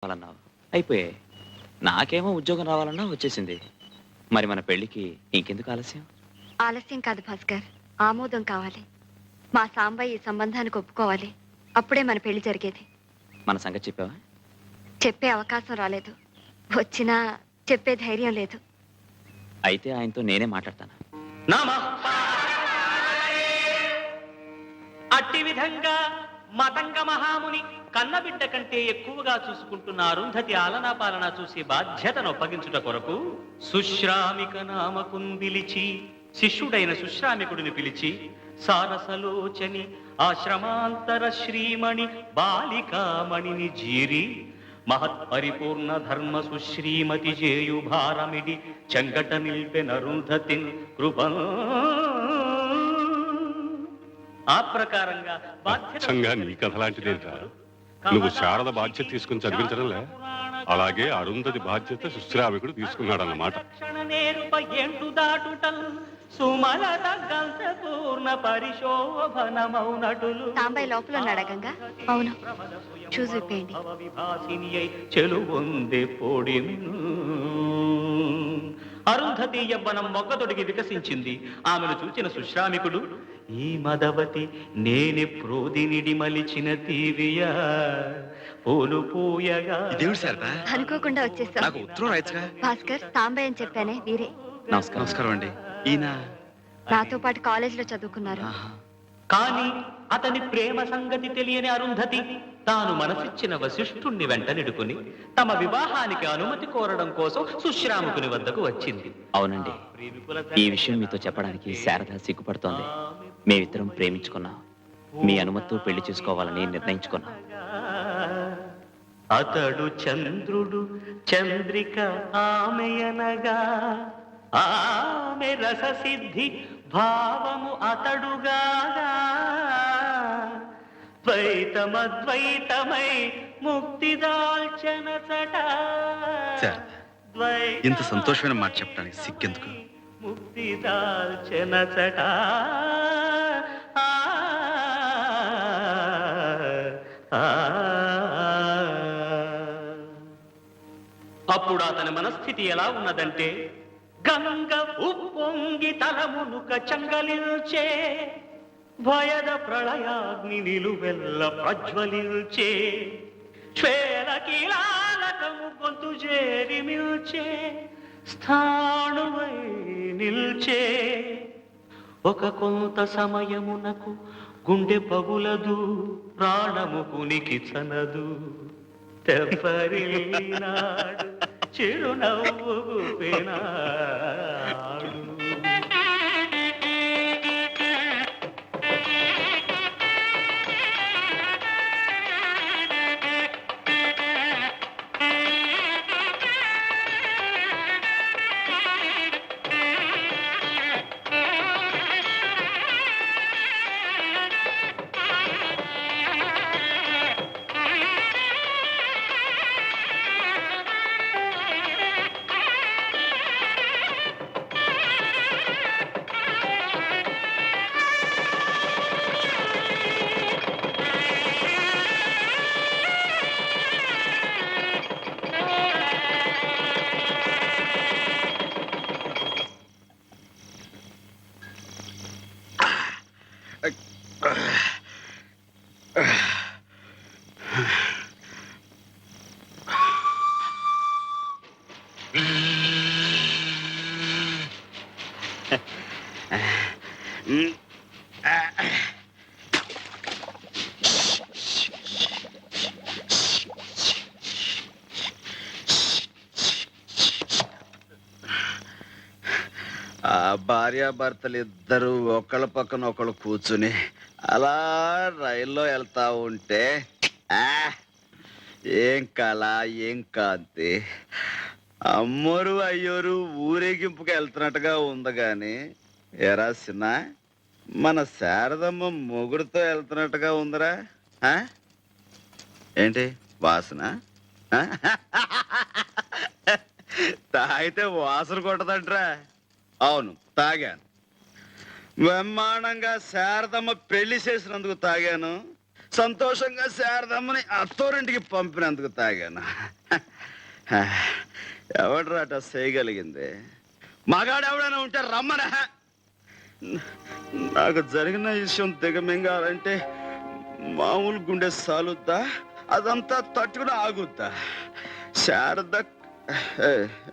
రావాలన్నావు అయిపోయాయి. నాకేమో ఉద్యోగం రావాలన్నా వచ్చేసింది. మరి మన పెళ్లికి ఇంకెందుకు ఆలస్యం? ఆలస్యం కాదు భాస్కర్, ఆమోదం కావాలి. మా సాంబయ్య ఈ సంబంధానికి ఒప్పుకోవాలి. అప్పుడే మన పెళ్లి జరిగేది. మన సంగతి చెప్పావా? చెప్పే అవకాశం రాలేదు. వచ్చినా చెప్పే ధైర్యం లేదు. అయితే ఆయనతో నేనే మాట్లాడతాను. అట్టి విధంగా మతంగ మహాముని కన్నబిడ్డ కంటే ఎక్కువగా చూసుకుంటున్న అరుంధతి ఆలనా పాలన చూసి బాధ్యతను అప్పగించుట కొరకు సుశ్రామిక నామకుందిలిచి శిష్యుడైన సుశ్రామికుడిని పిలిచి సారసలోచని ఆశ్రమాంతర శ్రీమణి బాలికామణిని జీరి మహత్పరిపూర్ణ ధర్మ సుశ్రీమతి జేయు భారమిడి చెంగట నిల్పెనరుంధతిన్ కృప. ఆ ప్రకారంగా నీ కథ లాంటిదేంటా? నువ్వు శారద బాధ్యత తీసుకుని చదివించడంలే, అలాగే అరుంధతి బాధ్యత సుశ్రామికుడు తీసుకున్నాడన్నమాట. సాంబయ్య లోపల ఉన్నాడా గంగా? అవును, చూసి విప్పేయండి. అరుంధతి యవ్వనం మొగ్గతొడిగి వికసించింది. ఆమెను చూచిన సుశ్రామికుడు, ఈ మదవతి నేనే ప్రోదినిడి మలిచిన తీరియా పూలు పూయగా. అనుకోకుండా వచ్చేసా. భాస్కర్, సాంబయ్య అని చెప్పానే వీరే. నమస్కారం అండి. ఈయన నాతో పాటు కాలేజీలో చదువుకున్నారు. కానీ అతని ప్రేమ సంగతి తెలియని అరుంధతి తాను మనసిచ్చిన వశిష్ఠుణ్ణి వెంటనిడుకుని తమ వివాహానికి అనుమతి కోరడం కోసం సుశ్రాముకుని వద్దకు వచ్చింది. అవునండి, ఈ విషయం మీతో చెప్పడానికి శారద సిగ్గుపడుతోంది. మేమిద్దరం ప్రేమించుకున్నాం. మీ అనుమతితో పెళ్లి చేసుకోవాలని నిర్ణయించుకున్నాం. అతడు చంద్రుడు, చంద్రిక ఆమెయనగా, ఆమె రససిద్ధి భావము అతడుగా, ద్వైతమద్వైతమై ముక్తి దాల్చనచట. ఇంత సంతోషమైన మాట చెప్పడానికి సిగ్గెందుకు? ముక్తి దాల్చనచట. అప్పుడు అతని మనస్థితి ఎలా ఉన్నదంటే, గంగ ఉప్పొంగి తలమునుక చంగలిల్చే, భయద ప్రళయాగ్ని నిలువెల్ల ప్రజ్వలిల్చే, శ్వేర కీలాలకము గొంతు చేరి మిల్చే, స్థాణువై నిల్చే. ఒక కొంత సమయమునకు గుండె పగులదు, ప్రాణము కునికి చనదు, తెప్పరిల్లినాడు చిరునవ్వు గుపెనాడు. భార్యాభర్తలు ఇద్దరు ఒకళ్ళ పక్కన ఒకళ్ళు కూర్చుని అలా రైల్లో వెళ్తా ఉంటే ఏం కళ, ఏం కాంతి. అమ్మోరు అయ్యోరు ఊరేగింపుకి వెళ్తున్నట్టుగా ఉంది. గాని ఎరా సిన్న, మన శారదమ్మ మొగుడుతో వెళ్తున్నట్టుగా ఉందిరా. ఏంటి వాసన? తాగితే వాసన కొట్టదంట్రా. అవును, తాగాను. బ్రహ్మాండంగా శారదమ్మ పెళ్లి చేసినందుకు తాగాను. సంతోషంగా శారదమ్మని అత్తోరింటికి పంపినందుకు తాగాను. ఎవడ్రాట చేయగలిగింది? మగాడు ఎవడైనా ఉంటే రమ్మనా. నాకు జరిగిన విషయం దిగమింగాలంటే మామూలు గుండె సాలుద్దా? అదంతా తట్టుకుని ఆగుద్దా? శారద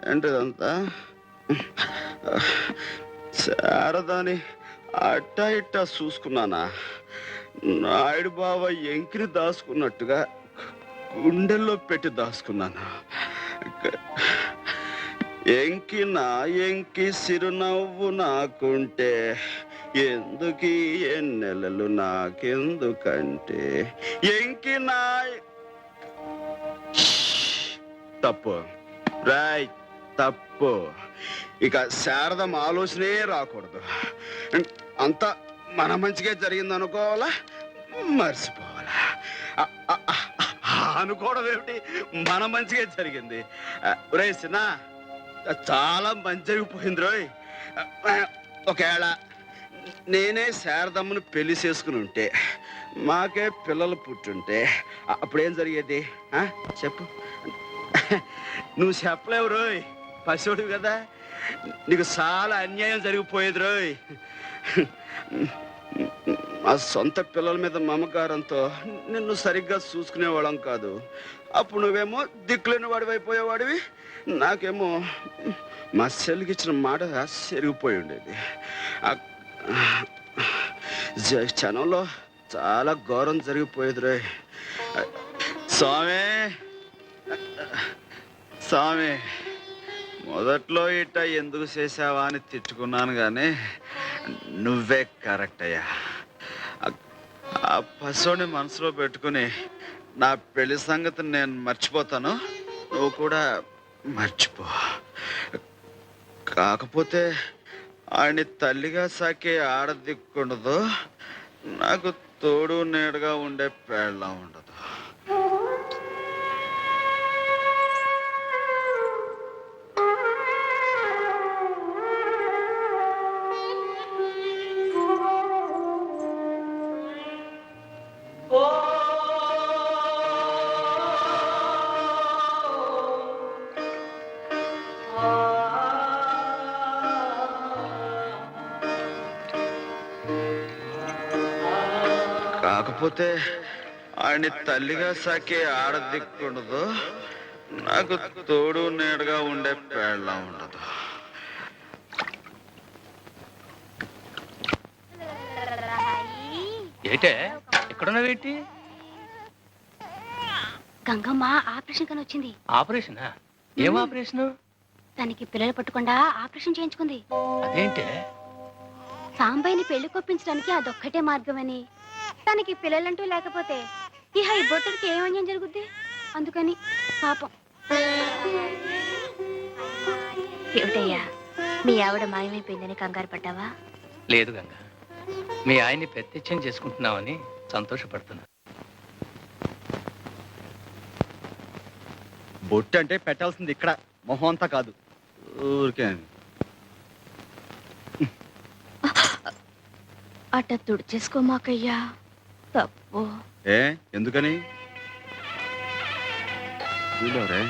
ఏంటిదంతా? శారదని అట్టా ఇట్టా చూసుకున్నానా? నాయుడు బావ ఎంకిని దాచుకున్నట్టుగా గుండెల్లో పెట్టి దాచుకున్నాను. ఎంకి సిరునవ్వు నాకుంటే ఎందుకీ ఎన్నెలలు నాకెందుకంటే ఎంకి నా తప్పు రాయ్ తప్పు. ఇక శారదం ఆలోచనే రాకూడదు. అంతా మన మంచిగా జరిగింది అనుకోవాలా, మర్చిపోవాలా? అనుకోవడం ఏమిటి, మన మంచిగా జరిగింది. రే సిన్న, చాలా మంచి జరిగిపోయింది రోయ్. ఒకవేళ నేనే శారదమ్మను పెళ్లి చేసుకుని ఉంటే, మాకే పిల్లలు పుట్టుంటే అప్పుడేం జరిగేది చెప్పు? నువ్వు చెప్పలేవు రోయ్, పశువుడు కదా. నీకు చాలా అన్యాయం జరిగిపోయేది రోయ్. మా సొంత పిల్లల మీద మమకారంతో నిన్ను సరిగ్గా చూసుకునేవాళ్ళం కాదు. అప్పుడు నువ్వేమో దిక్కులేని వాడివి అయిపోయేవాడివి, నాకేమో మా చెల్లికి ఇచ్చిన మాట చెరిగిపోయి ఉండేది. క్షణంలో చాలా ఘోరం జరిగిపోయేది రే. స్వామి స్వామి, మొదట్లో ఇట్ట ఎందుకు చేసావా అని తిట్టుకున్నాను, కానీ నువ్వే కరెక్ట్ అయ్యా. ఆ పశువుని మనసులో పెట్టుకుని నా పెళ్లి సంగతి నేను మర్చిపోతాను, నువ్వు కూడా మర్చిపో. కాకపోతే ఆయన్ని తల్లిగా సాకే ఆడదిక్కుండదు, నాకు తోడు నీడగా ఉండే పెళ్ళం ఉండదు. కాకపోతే ఆయన్ని తల్లిగా సాకే ఆడదిక్కుండదు, నాకు తోడు నీడగా ఉండే పెళ్ళం ఉండదు. ఏటే ఎక్కడున్నావేంటి? గంగమ్మ ఆపరేషన్ కని వచ్చింది. ఆపరేషనా? ఏం ఆపరేషన్? తనకి పిల్లలు పట్టకుండా ఆపరేషన్ చేయించుకుంది. అదేంటే? సాంబయ్యని పెళ్లి కొప్పించడానికి అదొక్కటే మార్గమని. తనకి పిల్లలంటూ లేకపోతే ఇహ ఈ బొట్టుడికి ఏం అన్యాయం జరుగుద్ది, అందుకని పాపం. ఏమిటయ్యా, మీ ఆవిడ మాయమైపోయిందని కంగారు పడ్డావా? లేదు గంగ, మీ ఆయన్ని ప్రత్యక్షం చేసుకుంటున్నామని సంతోషపడుతున్నా. బొట్టు అంటే పెట్టాల్సింది ఇక్కడ, మొహం అంతా కాదు. ఊరికే అట్ట తుడిచేసుకోమాకయ్యా, తప్పు. ఏ ఎందుకని? వీళ్ళెవరే?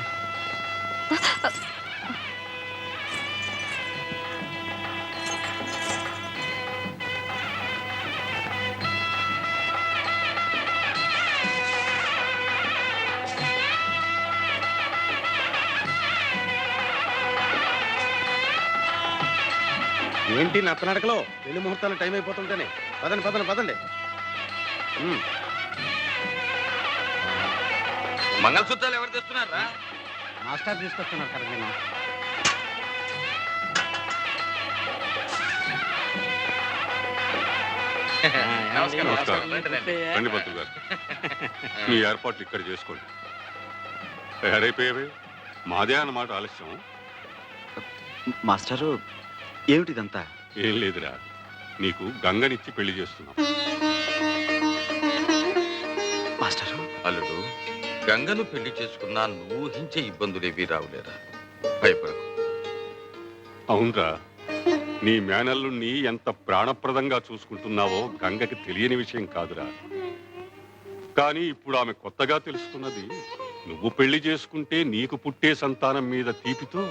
ఏంటి నత్తనడకలో పెళ్లి ముహూర్తాలు టైం అయిపోతుంటేనే? పదండి పదండి పదండి. మంగళసూత్రాలు ఎవరు తెస్తున్నారా? మాస్టర్ తీసుకొస్తున్నారు కదా. నేను నమస్కారం. నమస్కారం. రండి, రండి. రండి పంతులు గారు, మీ ఏర్పాట్లు ఇక్కడ చేసుకోండి. తయారైపోయావే, మాదే అన్నమాట ఆలస్యం. మాస్టరు, ఏమిటిదంతా? ఏం లేదురా, నీకు గంగనిచ్చి పెళ్లి చేస్తున్నాం. మాస్టరు, అల్లుడు, గంగను పెళ్లి చేసుకున్నా నువ్వు ఊహించే ఇబ్బందులేవి రావులేరా, భయపడకు. అవునరా, నీ మేనల్లుణ్ణి ఎంత ప్రాణప్రదంగా చూసుకుంటున్నావో గంగకి తెలియని విషయం కాదురా. కానీ ఇప్పుడు ఆమె కొత్తగా తెలుసుకున్నది నువ్వు పెళ్లి చేసుకుంటే నీకు పుట్టే సంతానం మీద తీపితో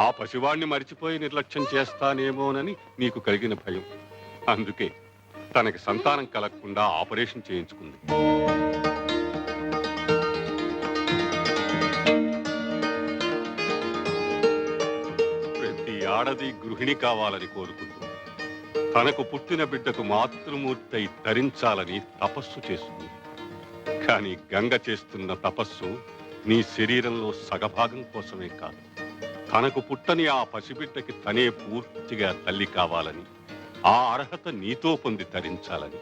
ఆ పసివాణ్ణి మరిచిపోయి నిర్లక్ష్యం చేస్తానేమోనని నీకు కలిగిన భయం. అందుకే తనకి సంతానం కలగకుండా ఆపరేషన్ చేయించుకుంది. ప్రతి ఆడది గృహిణి కావాలని కోరుకుంటుంది. తనకు పుట్టిన బిడ్డకు మాతృమూర్తి అయి తరించాలని తపస్సు చేస్తుంది. కానీ గంగ చేస్తున్న తపస్సు నీ శరీరంలో సగభాగం కోసమే కాదు, తనకు పుట్టని ఆ పసిబిడ్డకి తనే పూర్తిగా తల్లి కావాలని, ఆ అర్హత నీతో పొంది తరించాలని.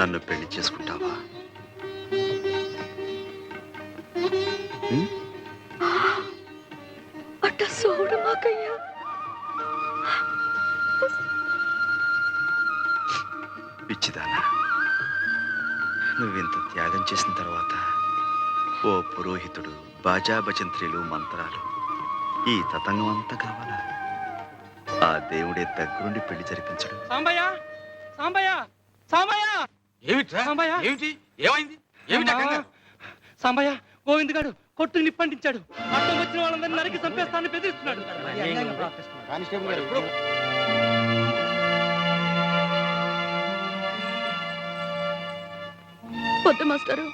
నన్ను పెళ్లి చేసుకుంటావా? అట్ట సోడు మాకయ్యా. పిచ్చిదానా, నువ్వింత త్యాగం చేసిన తర్వాత ఓ పురోహితుడు, బాజా భజంత్రీలు, మంత్రాలు, ఈ తతంగం అంతా కావాలా? ఆ దేవుడే దగ్గరుండి పెళ్లి జరిపించడు. సాంబయ్య, సాంబయ్య, సాంబయ్య, ఏమిట్రా? సాంబయ్య. ఏమిటి? ఏమైంది? ఏమిటి ఆ కంగారు? సాంబయ్య, గోవింద్ గారు కొట్టుకు నిప్పంటించాడు. అర్థం వచ్చిన వాళ్ళందరినీ నరికి చంపేస్తానని బెదిరిస్తున్నాడు. పొద్దు మాస్టారు,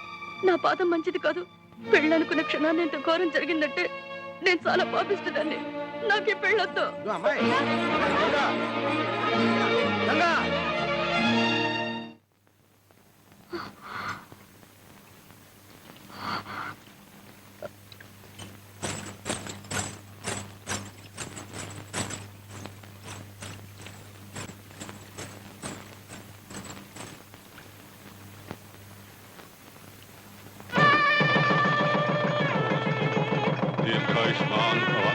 నా పాదం మంచిది కాదు. పెళ్ళనుకున్న క్షణాన్ని ఎంత ఘోరం జరిగిందంటే నేను చాలా పాపిస్తున్నాను. నాకే పెళ్ళొద్దు. దీర్ఘాయుష్మాన్ భవ.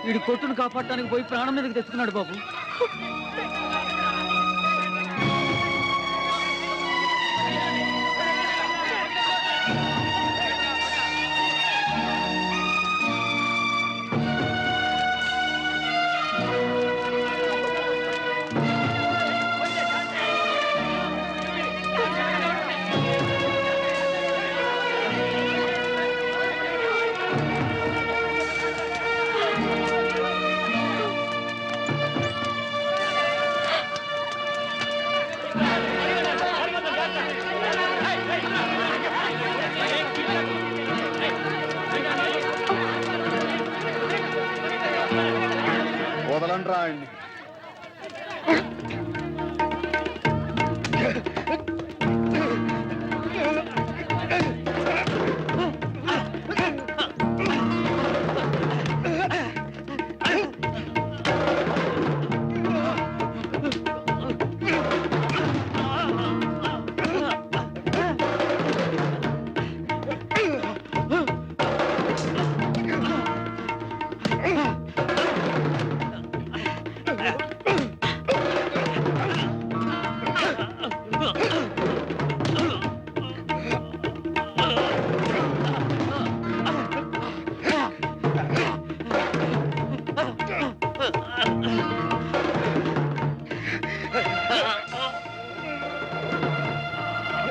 వీడి కొట్టును కాపాడటానికి పోయి ప్రాణం మీదకి తెచ్చుకున్నాడు బాబు. వదలండ్రా ఆయన్ని.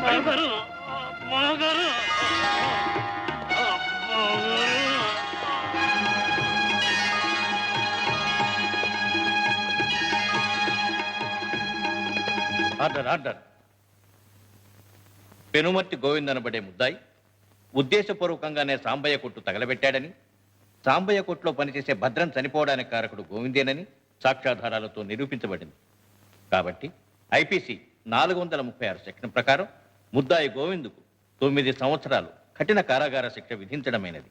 మామగారు, మామగారు, మామగారు. Order order. పెనుమర్తి గోవింద్ అనబడే ముద్దాయి ఉద్దేశపూర్వకంగానే సాంబయ్య కొట్టు తగలబెట్టాడని, సాంబయ్య కొట్టులో పనిచేసే భద్రం చనిపోవడానికి కారకుడు గోవిందేనని సాక్ష్యాధారాలతో నిరూపించబడింది. కాబట్టి ఐపీసీ 436 సెక్షన్ ప్రకారం ముద్దాయి గోవిందుకు 9 సంవత్సరాలు కఠిన కారాగార శిక్ష విధించడమైనది.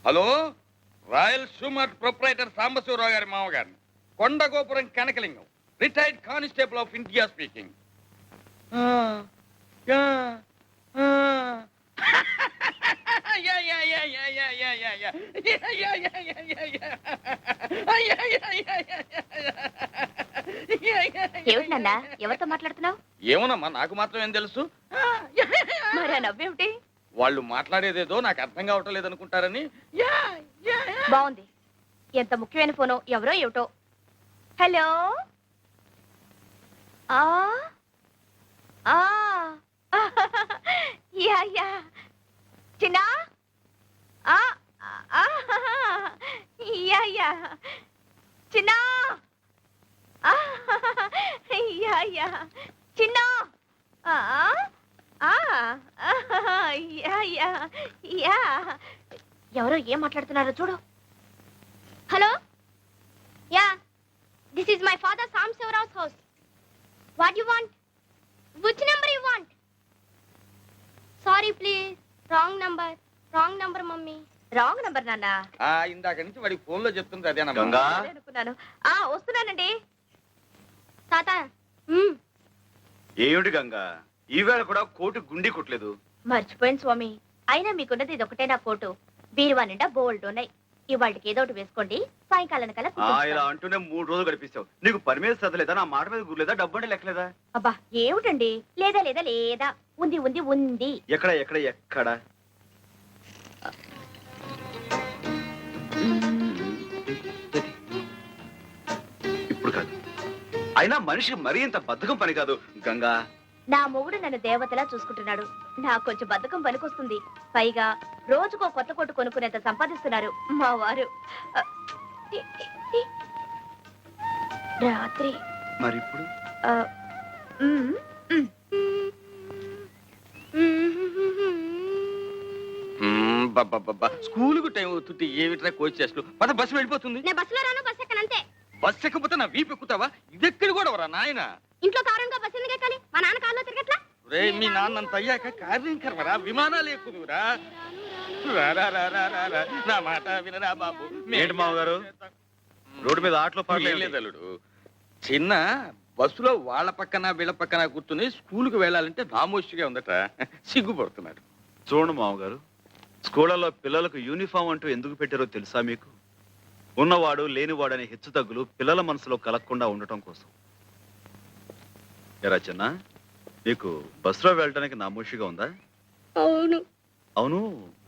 Hello, royal shoe mart proprietor Sambasivarao గారి మామగారిని, Kondagopuram Kanakalingam, retired constable of India speaking. ఏమిటి నాన్న, ఎవరితో మాట్లాడుతున్నావు? ఏమోనమ్మా, నాకు మాత్రం ఏం తెలుసు. మరి ఆ నవ్వేమిటి? వాళ్ళు మాట్లాడేదేదో నాకు అర్థం కావటం లేదనుకుంటారని. బాగుంది. ఎంత ముఖ్యమైన ఫోను, ఎవరో ఏమిటో. హలో. ఆ ఆ యా యా చిన్నా. ఆ ఆ యా యా చిన్నా. ఆ యా యా చిన్నా. ఆ ఆ యా యా యా. ఎవరో ఏం మాట్లాడుతున్నారో చూడు. Hello. Ya, this is my father Sambasivarao's house. What you want? Which number you want? Sorry please, wrong number. Wrong number mummy. Wrong number నాన్న. ఇందాక నుంచి వాడి ఫోన్ లో చెప్తుంది అదేనమ్మా. అదే అనుకున్నాను. వస్తున్నానండి తాత. ఏమిటి గంగా, ఈవేళ కూడా కోటు గుండి కొట్టలేదు? మర్చిపోయింది స్వామి. అయినా మీకున్నది ఇది ఒకటే నా కోటు. బీరువా నిండా బోల్డ్ ఉన్నాయి. ఇవాళకి ఏదో ఒకటి వేసుకోండి, సాయంకాలం కల్లా ఇలా అంటూనే 3 రోజులు గడిపిస్తావు. నీకు పని మీద చదవలేదా? నా మాట మీద గుర్లేదా? డబ్బు అంటే లెక్కలేదా? అబ్బా ఏమిటండి, లేదా లేదా లేదా, ఉంది ఉంది ఉంది. ఎక్కడ ఎక్కడ ఎక్కడ? ఇప్పుడు కాదు. అయినా మనిషికి మరీ ఇంత బద్ధకం పని కాదు గంగా. నా మొగుడు నన్ను దేవతలా చూసుకుంటున్నాడు. నాకు కొంచెం బద్ధకం పనికొస్తుంది. పైగా రోజుకో కొత్త కొట్టు కొనుక్కునేంత సంపాదిస్తున్నారు మా వారు. రాత్రి మరి ఇప్పుడు స్కూలుకు టైం అవుతుంటే ఏమిట్రా కోచ్ చేస్తూ పద, బస్సు వెళ్ళిపోతుంది. నేను బస్సులో రాను, బస్ ఎక్కనంతే. బస్సు ఎక్కకపోతే నా వీపు ఎక్కుతావా? ఇదెక్కడి కూడా వరా నాయన. ఇంట్లో కారంగా బస్సు ఎందుకు ఎక్కాలి? మా నాన్న కాల్లో తిరగట్లా? రే, మీ నాన్నంత అయ్యాక కార్యం కర్మరా, విమానాలు ఎక్కుదురా. నా మాట వినరా బాబు. ఏంటి మామగారు, రోడ్డు మీద ఆటలో లేదలుడు, చిన్న బస్సులో వాళ్ళ పక్కన వీళ్ళ పక్కన కూర్చుని స్కూల్కి వెళ్ళాలంటే నామోషిగా ఉందట. సిగ్గుపడుతున్నాడు. చూడండి మామగారు, స్కూళ్ళలో పిల్లలకు యూనిఫామ్ అంటూ ఎందుకు పెట్టారో తెలుసా మీకు? ఉన్నవాడు లేనివాడు అనే హెచ్చుతగ్గులు పిల్లల మనసులో కలగకుండా ఉండటం కోసం. ఎరా చిన్న, నీకు బస్సులో వెళ్ళడానికి నామోషిగా ఉందా? అవును. అవును,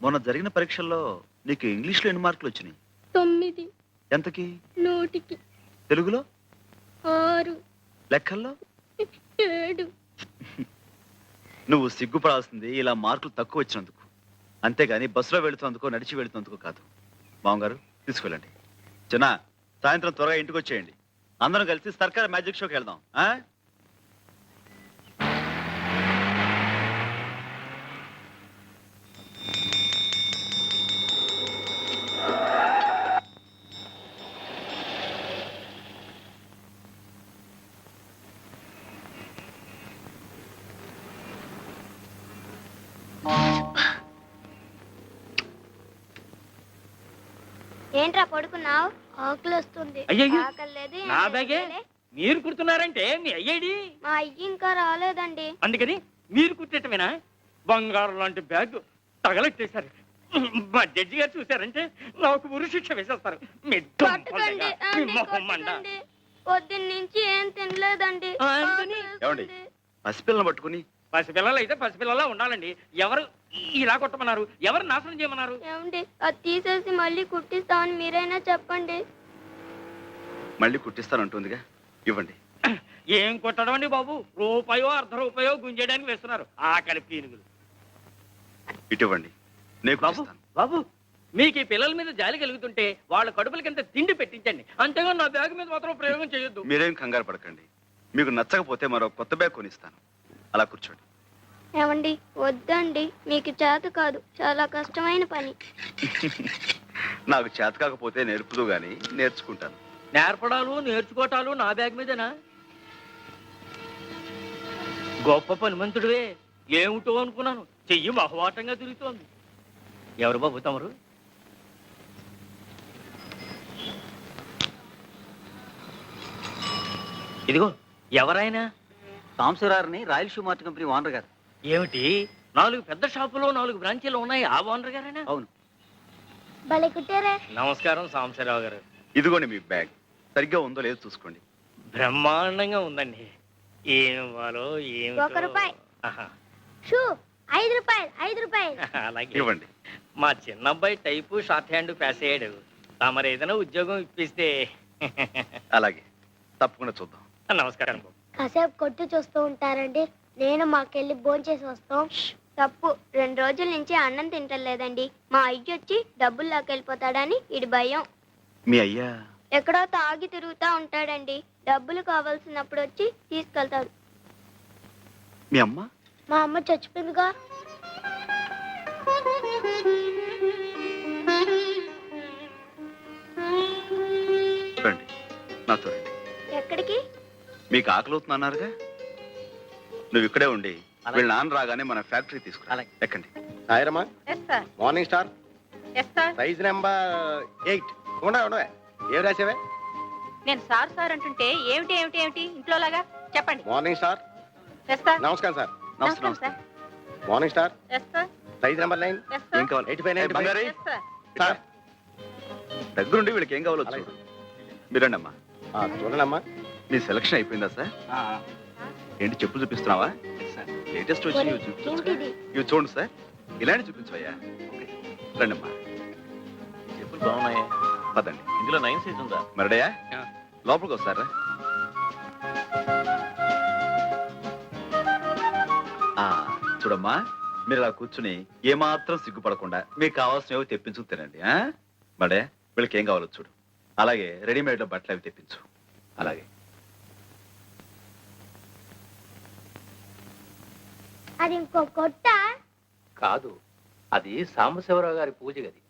మొన్న జరిగిన పరీక్షల్లో నీకు ఇంగ్లీష్లో ఎన్ని మార్కులు వచ్చినాయి? 9. ఎంతకి? 100కి. తెలుగులో? 6. లెక్కల్లో? 7. నువ్వు సిగ్గుపడాల్సింది ఇలా మార్కులు తక్కువ వచ్చినందుకు, అంతేగాని బస్సులో వెళుతున్నందుకో నడిచి వెళుతున్నందుకు కాదు. మామగారు తీసుకెళ్ళండి. చిన్న, సాయంత్రం త్వరగా ఇంటికి వచ్చేయండి. అందరం కలిసి సర్కార్ మ్యాజిక్ షోకి వెళ్దాం. ఏంట్రా పడుకున్నావు? ఆకలి వస్తుంది. అయ్యయ్యో, ఆకలి లేదు, నా ఏం బ్యాగే లేదులే. మీరు కుడుతున్నారంటే మీ అయ్యేడి. మా అయ్యి ఇంకా రాలేదండి. అందుకని మీరు కుట్టేటమేనా? బంగారం లాంటి బ్యాగ్ తగలెట్టేశారు. మా జడ్జి గారు చూశారంటే నాకు ఉరి శిక్ష వేసేస్తారు. మీ కొట్టకండి, కొట్టకండి. పొద్దున్నుంచి ఏం తినలేదండి. ఆ, ఎందుకని? ఆకలి ఏమండి? వేస్తుంది. పసిపిల్లని పట్టుకుని పసిపిల్లలు అయితే పసిపిల్లలా ఉండాలండి. ఎవరు ఇలా కొట్టమన్నారు? ఎవరు నాశనం చేయమన్నారు? ఏమండి, అది తీసేసి మళ్ళీ కుట్టిస్తామని మీరైనా చెప్పండి. మళ్ళీ కుట్టిస్తానంటుందిగా, ఇవ్వండి. ఏం కొట్టడం అండి బాబు? రూపాయో ₹1 గుంజేయడానికి వేస్తున్నారు. ఆకలి పీనుగులు. ఇటువంటి నేను బాబు కుట్టిస్తాను. బాబు, మీకు ఈ పిల్లల మీద జాలి కలుగుతుంటే వాళ్ళ కడుపులకి ఎంత తిండి పెట్టించండి. అంతేగాని నా బ్యాగ్ మీద మాత్రం ప్రయోగం చేయొద్దు. మీరేం కంగారు పడకండి. మీకు నచ్చకపోతే మరో కొత్త బ్యాగ్ కొనిస్తాను. అలా కూర్చోండి. ఏమండి, వద్దండి, మీకు చేత కాదు, చాలా కష్టమైన పని. నాకు చేత కాకపోతే నేర్పుదు గాని నేర్చుకుంటాను. నేర్పడాలు నేర్చుకోవటాలు నా బ్యాగ్ మీదేనా? గొప్ప పనిమంతుడివే. ఏమిటో అనుకున్నాను, చెయ్యి మహవాటంగా తిరుగుతోంది. ఎవరు బాబు తమరు? ఇదిగో, ఎవరైనా? సాంబశివరావుని royal shoe mart company owner గారు. ఏమిటి, 4 పెద్ద షాపులో 4 బ్రాంచీలు ఉన్నాయి. ఆ ఓనర్ గారేనా? అవును. భలే కుట్టారే. నమస్కారం సాంబశివరావు గారు. ఇదిగోండి మీ బ్యాగ్. సరిగ్గా ఉందో లేదో చూసుకోండి. బ్రహ్మాండంగా ఉందండి. ఏం ఇవ్వాలో ఏమిటో. ₹1. ఆహా. షూ ₹5. ₹5. అలాగే. ఇవ్వండి. మా చిన్నబ్బాయి టైపు షార్ట్ హ్యాండ్ పాస్ అయ్యాడు. తమరు ఏదైనా ఉద్యోగం ఇప్పిస్తే. అలాగే, తప్పకుండా చూద్దాం. నమస్కారం బాబు. కాసేపు కొట్టు చూస్తూ ఉంటారండి. నేను మాకెళ్ళి భోంచేసి వస్తాం. తప్పు, 2 రోజుల నుంచి అన్నం తింటలేదండి. మా అయ్య వచ్చి డబ్బులు లాకెళ్ళిపోతాడని ఇడి భయం. మీ అయ్యా ఎక్కడో తాగి తిరుగుతా ఉంటాడండి. డబ్బులు కావాల్సినప్పుడు వచ్చి తీసుకెళ్తాడు. మీ అమ్మ? మా అమ్మ చచ్చిపోయిందిగా. రండి, నాతో రండి. ఎక్కడికి? మీకు ఆకలి అవుతుందన్నారుగా, నువ్వు ఇక్కడే ఉండి వీళ్ళ నాన్న రాగానే మన ఫ్యాక్టరీ తీసుకురా. అలాగే. ఎక్కండి. సాయిరమ్మా, మార్నింగ్ స్టార్ సైజ్ నెంబర్ 8. ఉండవే, ఏం రాసావే? నేను సార్ సార్ అంటుంటే ఏమిటి ఏమిటి ఏమిటి ఇంట్లో లాగా చెప్పండి. Morning star. నమస్కారం సార్. నమస్తే, నమస్తే. Morning star size number 9. ఏం కావాలి? 85, బంగారు, 95. సార్, దగ్గరుండి వీళ్ళకి ఏం కావాలో చూడు. మీరండి అమ్మా. చూడండమ్మా. మీ సెలక్షన్ అయిపోయిందా సార్? ఏంటి, చెప్పులు చూపిస్తున్నావా? లేటెస్ట్ వచ్చి ఇవి చూపించు. ఏంటిది? ఇవి చూడండి సార్, ఇలాంటి చూపించవయ్యా. రండి అమ్మా. చెప్పులు బాగున్నాయి. పదండి. ఇందులో 9 సైజ్ ఉందా? మరడయా, లోపలికి వస్తారా? చూడమ్మా, మీరు ఇలా కూర్చుని ఏమాత్రం సిగ్గుపడకుండా మీకు కావాల్సినవి తెప్పించు తినండి. మడే, వీళ్ళకి ఏం కావాలో చూడు. అలాగే రెడీమేడ్ లో బట్టలు అవి తెప్పించు. అలాగే. అది ఇంకో కొట్ట. కాదు, అది సాంబశివరావు గారి పూజ గది.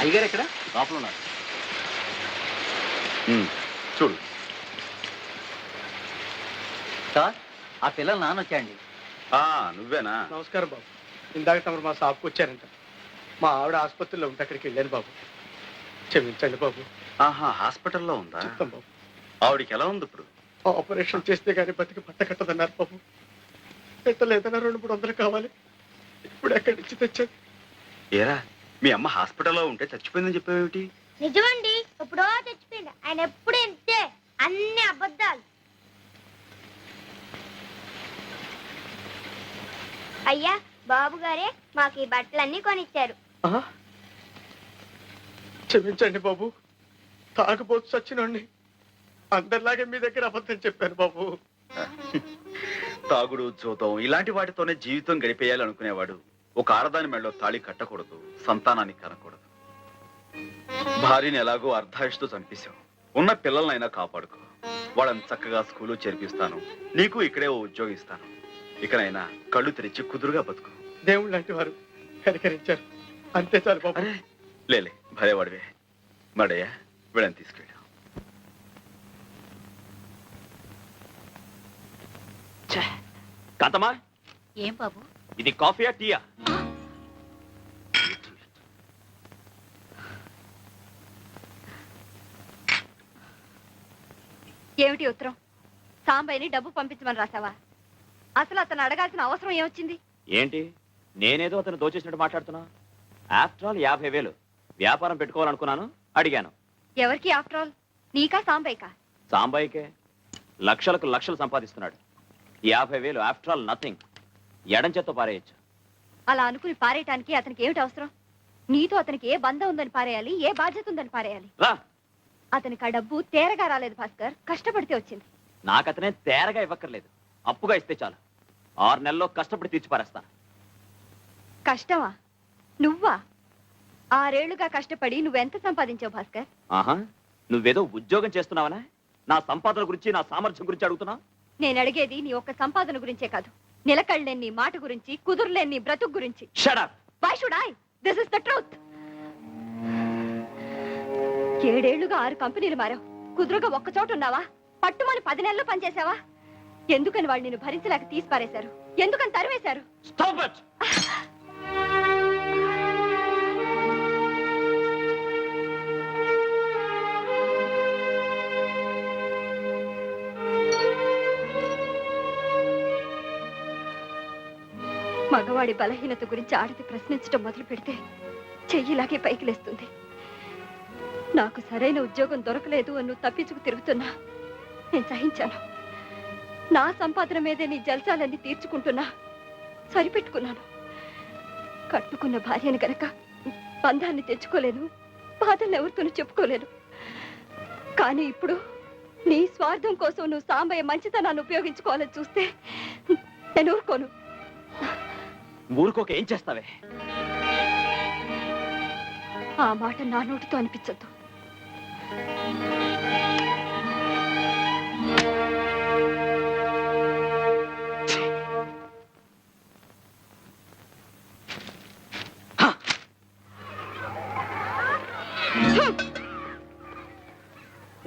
అయ్యగారు ఎక్కడ? లోపల ఉన్నారు. చూడు సార్, ఆ పిల్లలు నాన్న వచ్చాయండి. నువ్వేనా? నమస్కారం బాబు. ఇందాక తమరు మా షాప్కి వచ్చారంట. మా ఆవిడ ఆసుపత్రిలో ఉంటే అక్కడికి వెళ్ళాను బాబు. క్షమించండి బాబు. ఆహా, హాస్పిటల్లో ఉందా? చెప్తాం బాబు. ఆవిడికి ఎలా ఉంది ఇప్పుడు? ఆపరేషన్ చేస్తే కానీ బతికి పట్ట కట్టదన్నారు బాబు. పెట్టలేదన్నా 200-300 కావాలి. ఇప్పుడు ఎక్కడి నుంచి తెచ్చాను? ఏరా, మీ అమ్మ హాస్పిటల్లో ఉంటే చచ్చిపోయిందని చెప్పేవేమిటి? నిజమండి, ఎప్పుడో చచ్చిపోయింది. ఆయన ఎప్పుడు ఎంతే అన్ని అబద్ధాలు. అయ్యా, బాబు గారే మాకు ఈ బట్టలన్నీ కొనిచ్చారు. క్షమించండి బాబు. తాగబోతు చచ్చినండి. అందరిలాగే మీ దగ్గర అబద్ధం చెప్పాను బాబు. తాగుడు, చూతం ఇలాంటి వాటితోనే జీవితం గడిపేయాలి అనుకునేవాడు ఒక ఆడదాని మెడలో తాళి కట్టకూడదు, సంతానాన్ని కనకూడదు. భార్యని ఎలాగో అర్ధాయుషుతో చంపేశావు. ఉన్న పిల్లలనైనా కాపాడుకో. వాళ్ళని చక్కగా స్కూలు చేర్పిస్తాను. నీకు ఇక్కడే ఓ ఉద్యోగం ఇస్తాను. ఇకనైనా కళ్ళు తెరిచి కుదురుగా బతుకు. దేవుళ్ళు లాంటి వారు కనికరించారు, అంతే చాలు బాబు. అరే లేలే, భలేవాడివే. మడయ్యా, వీళ్ళని తీసుకెళ్ళాం. కాంతమ్మా, ఏం బాబు? ఇది కాఫీయా టీయా? ఏమిటి ఉత్తరం? సాంబయ్యని డబ్బు పంపించమని రాసావా? అసలు అతను అడగాల్సిన అవసరం ఏమొచ్చింది? ఏంటి, నేనేదో అతను దోచేసినట్టు మాట్లాడుతున్నా? ఆఫ్టర్ ఆల్ 50,000 వ్యాపారం పెట్టుకోవాలనుకున్నాను, అడిగాను. ఎవరికి ఆఫ్టర్ ఆల్? నీకా సాంబయ్యకా? సాంబాయికే. లక్షలకు లక్షలు సంపాదిస్తున్నాడు. 50,000 ఆఫ్టర్ ఆల్ నథింగ్. ఎడం చేత్తో పారేయచ్చు. అలా అనుకుని పారేయటానికి అతనికి ఏమిటి అవసరం? నీతో అతనికి ఏ బంధం ఉందని పారేయాలి, ఏ బాధ్యత ఉందని పారేయాలి? రా, అతనికి ఆ డబ్బు తేరగా రాలేదు భాస్కర్, కష్టపడితే వచ్చింది. నాకతనే తేరగా ఇవ్వక్కర్లేదు, అప్పుగా ఇస్తే చాలు. 6 నెలల్లో కష్టపడి తీర్చి పారేస్తాను. కష్టమా? నువ్వా? 6 ఏళ్లుగా కష్టపడి నువ్వెంత సంపాదించావు భాస్కర్? ఆహా, నువ్వేదో ఉద్యోగం చేస్తున్నావనా? నా సంపాదన గురించి, నా సామర్థ్యం గురించి అడుగుతున్నా? నేను అడిగేది నీ ఒక్క సంపాదన గురించే కాదు, నిలకడలేని నీ మాట గురించి, కుదురులేని నీ బ్రతుకు గురించి. Shut up. Why should I? This is the truth. 7 ఏళ్లుగా 6 కంపెనీలు మారావు. కుదురుగా ఒక్క చోట ఉన్నావా? పట్టుమని 10 నెలలు పనిచేసావా? ఎందుకని వాళ్ళు నిన్ను భరించలేక తీసి పారేశారు? ఎందుకని తరివేశారు? Stop it! మగవాడి బలహీనత గురించి ఆడది ప్రశ్నించడం మొదలు పెడితే చెయ్యిలాగే పైకి లేస్తుంది. నాకు సరైన ఉద్యోగం దొరకలేదు అని నువ్వు తప్పించుకు తిరుగుతున్నా నేను సహించాను. నా సంపాదన మీదే నీ జల్సాలన్నీ తీర్చుకుంటున్నా సరిపెట్టుకున్నాను. కట్టుకున్న భార్యను గనక బంధాన్ని తెచ్చుకోలేను, బాధల్ని ఎవరితోనూ చెప్పుకోలేను. కానీ ఇప్పుడు నీ స్వార్థం కోసం నువ్వు సాంబయ్య మంచితనాన్ని ఉపయోగించుకోవాలని చూస్తే నేను ఊరుకోను. ఊరుకోక ఏం చేస్తావే? ఆ మాట నా నోటితో అనిపించద్దు.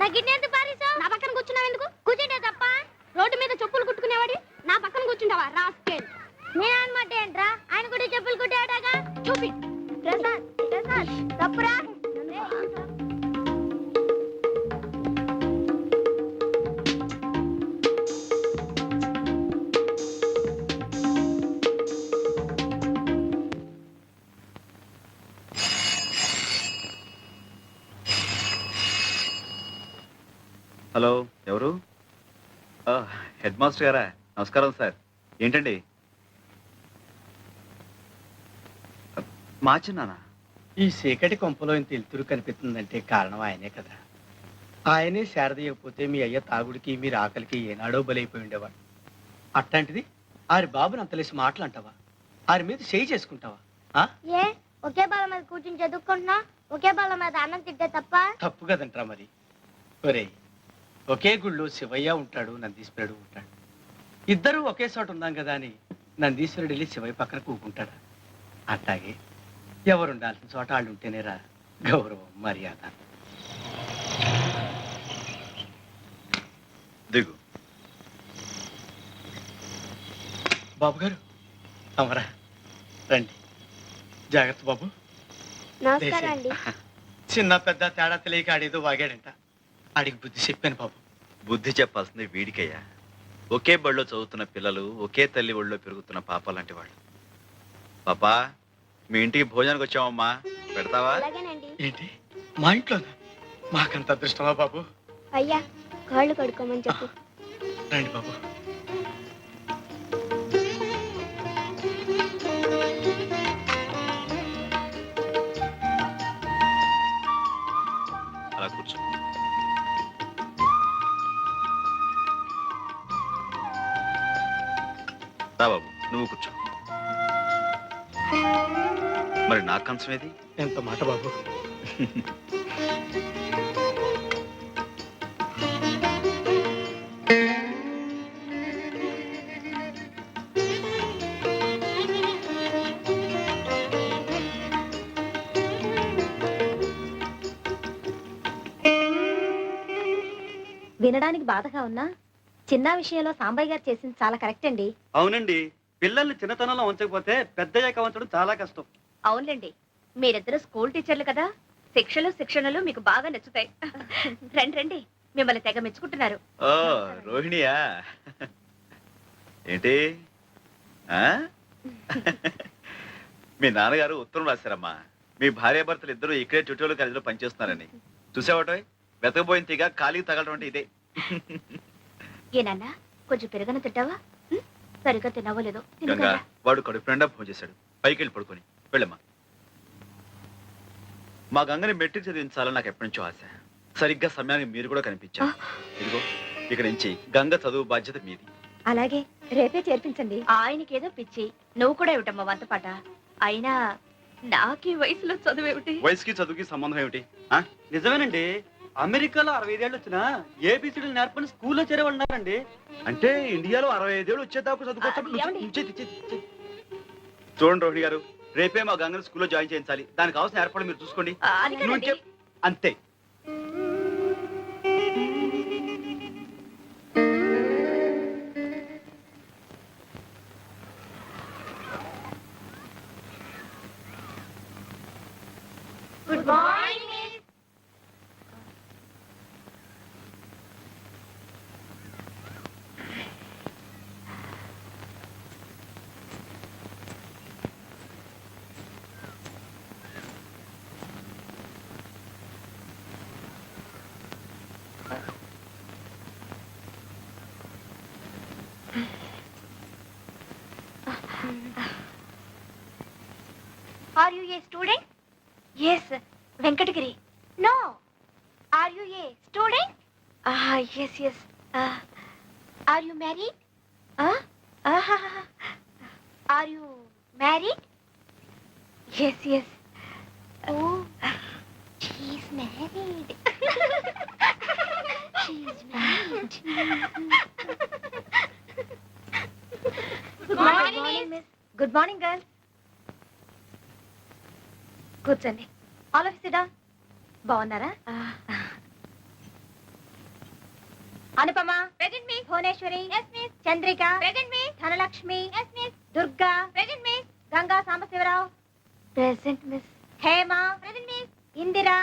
నా గిన్నె ఎందుకు పారేశావు? నా పక్కన కూర్చున్నావు ఎందుకు? కూర్చుంటే తప్ప రోడ్డు మీద చెప్పులు కుట్టుకునేవాడి నా పక్కన కూర్చుంటావా? రాస్కెల్. నేను అనమాట ఏంట్రా, ఆయన కూడా చెప్పులు కుట్టాడాగా. చూపి ప్రసాద్, ప్రసాద్ తప్పురా. హలో, ఎవరు? హెడ్ మాస్టర్ గారా? నమస్కారం సార్. ఏంటండి? మార్చిన్నానా? ఈ చీకటి కొంపలో ఇంత ఎలుతురు కనిపిస్తుందంటే కారణం ఆయనే కదా. ఆయనే శారదీయకపోతే మీ అయ్య తాగుడికి మీరు ఆకలికి ఏనాడో బలైపోయి ఉండేవాడు. అట్లాంటిది ఆరి బాబుని అంతలేసి మాటలంటావా? ఆరి మీద చేయి చేసుకుంటావా? ఏ ఒకే బాల మీద కూర్చుని చదువుకుంటున్నా, ఒకే బాల మీద అన్నం తింటే తప్ప? తప్పు కదంటరా మరి. ఒరే, ఒకే గుళ్ళో శివయ్య ఉంటాడు, నందీశ్వరుడు ఉంటాడు. ఇద్దరూ ఒకే చోట ఉన్నాం కదా అని నందీశ్వరుడు వెళ్ళి శివయ్య పక్కన కూకుంటాడా? అట్లాగే ఎవరు ఉండాల్సిన చోట వాళ్ళు ఉంటేనేరా గౌరవం మర్యాద. దిగు. బాబు గారు అమరా రండి. జాగ్రత్త బాబు. నమస్కారం అండి. చిన్న పెద్ద తేడా తెలియక ఆడేదో వాగాడంట. ఆడికి బుద్ధి చెప్పాను బాబు. బుద్ధి చెప్పాల్సింది వీడికయ్యా. ఒకే బడిలో చదువుతున్న పిల్లలు, ఒకే తల్లి ఒళ్ళో పెరుగుతున్న పాప లాంటి వాళ్ళు. పాపా, మీ ఇంటికి భోజనానికి వచ్చామమ్మా, పెడతావా? అలాగేనండి. ఏంటి మా ఇంట్లోనా? మాకంత అదృష్టమా బాబు? అయ్యా కాళ్ళు కడుక్కోమని చెప్పు. రండి బాబు. అలా కూర్చో. రా బాబు, నువ్వు కూర్చో. మరి నా కంచం ఏది? ఎంత మాట బాబు. వినడానికి బాధగా ఉన్నా చిన్న విషయంలో సాంబయ్య గారు చేసింది చాలా కరెక్ట్ అండి. అవునండి, పిల్లల్ని చిన్నతనంలో ఉంచకపోతే పెద్దయ్యాక ఉంచడం చాలా కష్టం. అవునులేండి, మీరిద్దరు స్కూల్ టీచర్లు కదా, శిక్షణలు మీకు బాగా నచ్చుతాయి. రండి రండి, మిమ్మల్ని తెగ మెచ్చుకుంటున్నారు. ఓ రోహిణియా? ఏంటి ఆ? మీ నాన్నగారు ఉత్తరం రాశారమ్మా. మీ భార్యాభర్తలు ఇద్దరు ఇక్కడే ట్యూటోరియల్ కాలేజీలో పనిచేస్తున్నారని. చూసావటో వెతకపోయిన తీగ ఖాళీ తగలటం అంటే ఇదే. ఏనన్నా కొంచెం పెరగన తింటావా? సరిగ్గా తిన్నావో లేదో గంగా, వాడు కడుపు నిండా భోజనం చేశాడు. పైకి వెళ్ళి పడుకొని వెళ్ళమ్మా. మా గంగని మెట్రిక్ చదివించాలని నాకు ఎప్పటి నుంచో ఆశ. సరిగ్గా సమయానికి మీరు కూడా కనిపించారు. ఇదిగో ఇక్కడ నుంచి గంగ చదువు బాధ్యత మీది. అలాగే రేపే చేర్పించండి. ఆయనకేదో పిచ్చి, నువ్వు కూడా ఏమిటమ్మా వంతపాట. అయినా నాకీ వయసులో చదువేమిటి? వయసుకి చదువుకి సంబంధం ఏమిటి? నిజమేనండి, అమెరికాలో 65 ఏళ్ళు వచ్చినా ఏబిసిడీలు నేర్పని స్కూల్లో చేరేవాళ్ళు ఉన్నారండి. అంటే ఇండియాలో 65 ఏళ్ళు వచ్చేదాకా చదువుకోవచ్చు. ఏమండి? చూడండి రోహిణి గారు, రేపే మా గంగని స్కూల్లో జాయిన్ చేయించాలి. దానికి కావాల్సిన ఏర్పాటు మీరు చూసుకోండి. అది కాదండి. నువ్వు అంతే. Good morning miss. Are you a student? Yes, Venkatagiri. No. Are you a student? Yes, yes. Are you married? Are you married? Yes, yes. Oh, she's married. She's married. Good morning, miss. Good morning girl. కూర్చోండి. All of సిడా. బాగున్నారా? Anupama, Present, miss. Bhuvaneswari, Yes, miss. Chandrika, Present, miss. Dhanalakshmi, Yes, miss. Durga, Present, miss. Ganga Sambasivarao, Present, miss. Hema, Present, miss. Indira,